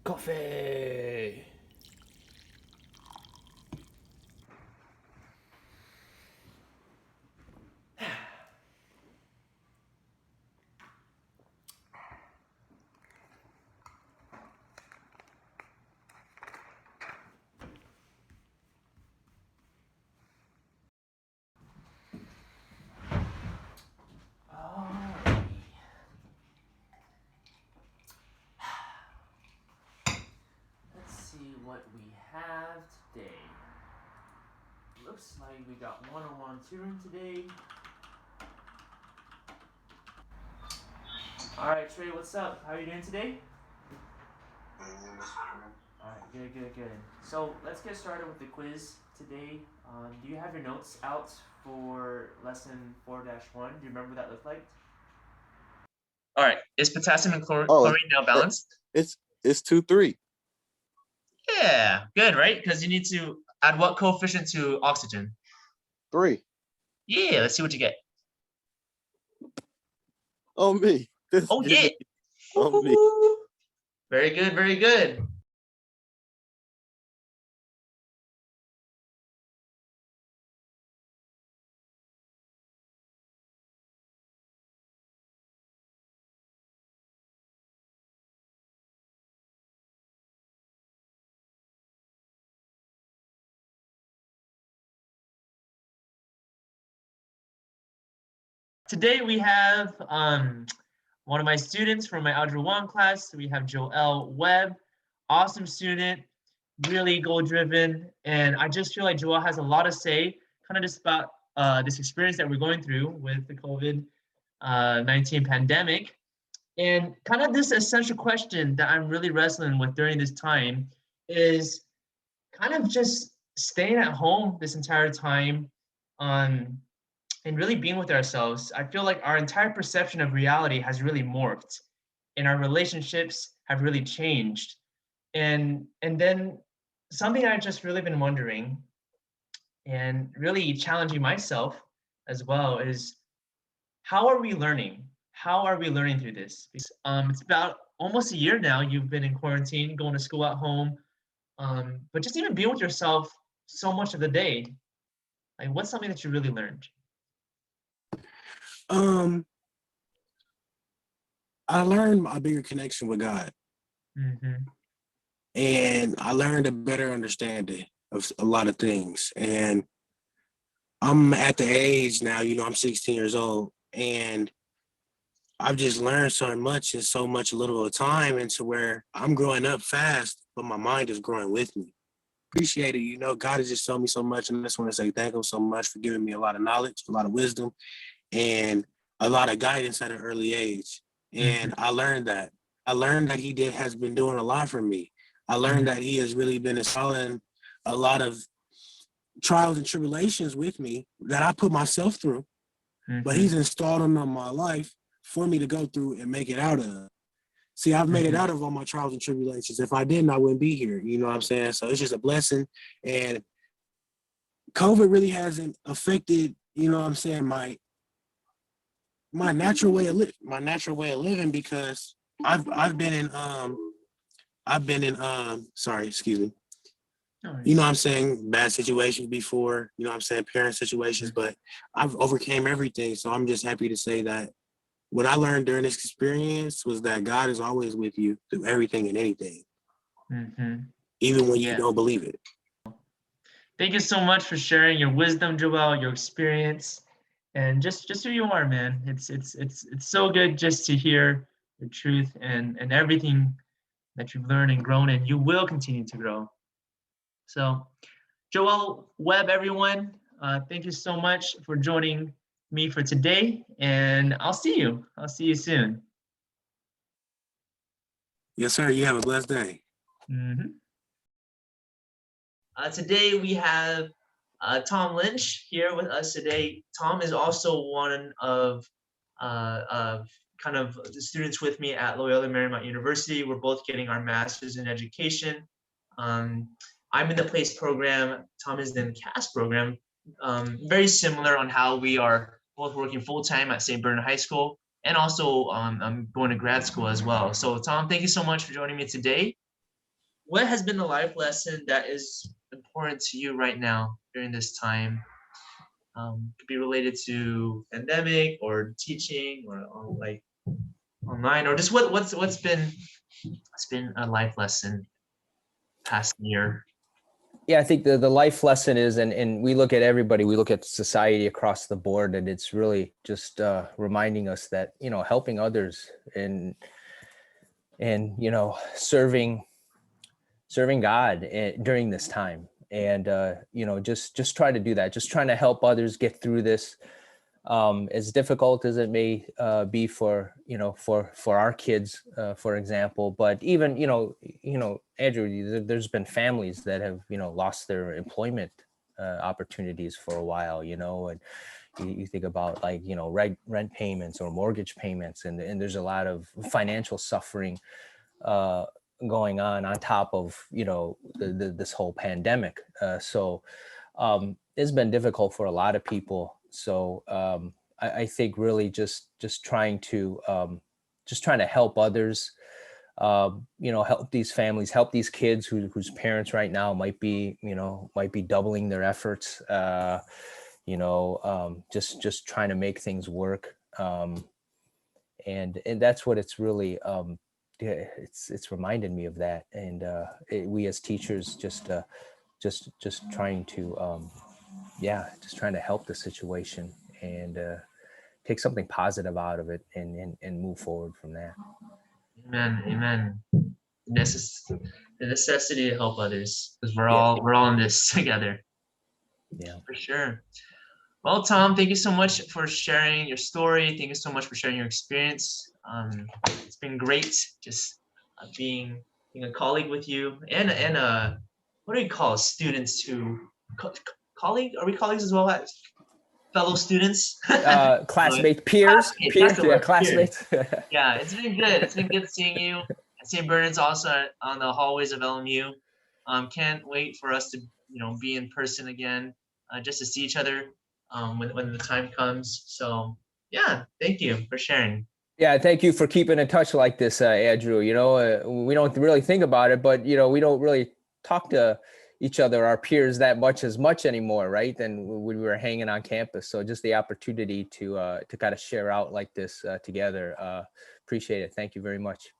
Coffee. Let's see what we have today. Looks like we got one-on-one tutoring today. All right, Trey, what's up? How are you doing today? All right, good, good, good. So let's get started with the quiz today. Do you have your notes out for lesson 4-1? Do you remember what that looked like? All right, is potassium and chlorine now balanced? It's 2-3. Yeah, good, right? Because you need to add what coefficient to oxygen? 3. Yeah, let's see what you get. On me. Oh, yeah. On me. Very good, very good. Today we have one of my students from my Algebra 1 class. We have Joel Webb, awesome student, really goal-driven. And I just feel like Joel has a lot to say, kind of just about this experience that we're going through with the COVID-19 pandemic. And kind of this essential question that I'm really wrestling with during this time is kind of just staying at home this entire time on and really being with ourselves. I feel like our entire perception of reality has really morphed and our relationships have really changed. And then something I've just really been wondering and really challenging myself as well is how are we learning? How are we learning through this? Because, it's about almost a year now you've been in quarantine, going to school at home, but just even being with yourself so much of the day. Like, what's something that you really learned? I learned a bigger connection with God. Mm-hmm. And I learned a better understanding of a lot of things. And I'm at the age now, I'm 16 years old, and I've just learned so much in so much little time, and to where I'm growing up fast, but my mind is growing with me. Appreciate it. God has just shown me so much, and I just want to say thank him so much for giving me a lot of knowledge, a lot of wisdom, and a lot of guidance at an early age. And I learned that. He has been doing a lot for me. I learned that he has really been installing a lot of trials and tribulations with me that I put myself through, but he's installed them on my life for me to go through and make it out of. See, I've made it out of all my trials and tribulations. If I didn't, I wouldn't be here. You know what I'm saying? So it's just a blessing. And COVID really hasn't affected, my natural way of living, because I've been in sorry, excuse me. I'm saying, bad situations before, parent situations, but I've overcame everything. So I'm just happy to say that what I learned during this experience was that God is always with you through everything and anything, even when you don't believe it. Thank you so much for sharing your wisdom, Joel, your experience, and just who you are, man. It's so good just to hear the truth and everything that you've learned and grown, and you will continue to grow. So, Joel Webb, everyone, thank you so much for joining me for today, and I'll see you. I'll see you soon. Yes, sir. You have a blessed day. Today we have Tom Lynch here with us today. Tom is also one of kind of the students with me at Loyola Marymount University. We're both getting our master's in education. I'm in the PLACE program. Tom is in the CAS program. Very similar on how we are both working full-time at St. Bernard High School, and also I'm going to grad school as well. So Tom, thank you so much for joining me today. what has been the life lesson that is important to you right now during this time? Could be related to pandemic or teaching or like online or just what's been a life lesson past year. Yeah, I think the life lesson is, and we look at everybody, we look at society across the board, and it's really just reminding us that, you know, helping others and you know, serving God during this time, and you know, just try to do that, just trying to help others get through this, as difficult as it may be for, you know, for our kids, for example. But even, you know, Andrew, there's been families that have, you know, lost their employment opportunities for a while, you know, and you think about, like, you know, rent payments or mortgage payments, and there's a lot of financial suffering going on top of, you know, this whole pandemic. So it's been difficult for a lot of people. So I think really just trying to help others, you know, help these families, help these kids whose parents right now might be, you know, doubling their efforts, you know, just trying to make things work. And that's what it's really, yeah, it's reminded me of that. And we as teachers just trying to, yeah, just trying to help the situation and take something positive out of it and move forward from there. Amen. Amen. The necessity to help others because we're Yeah. all in this together. Yeah. For sure. Well, Tom, thank you so much for sharing your story. Thank you so much for sharing your experience. It's been great just being a colleague with you and what do we call students who colleague? Are we colleagues as well as fellow students? Classmates, peers, That's the yeah, word, classmates. Yeah, it's been good. It's been good seeing you at St. Bernard's, also on the hallways of LMU. Can't wait for us to, you know, be in person again, just to see each other when the time comes. So yeah, thank you for sharing. Yeah, thank you for keeping in touch like this, Andrew. You know, we don't really think about it, but, you know, we don't really talk to each other, our peers, that much anymore, right? Than when we were hanging on campus. So just the opportunity to kind of share out like this together. Appreciate it. Thank you very much.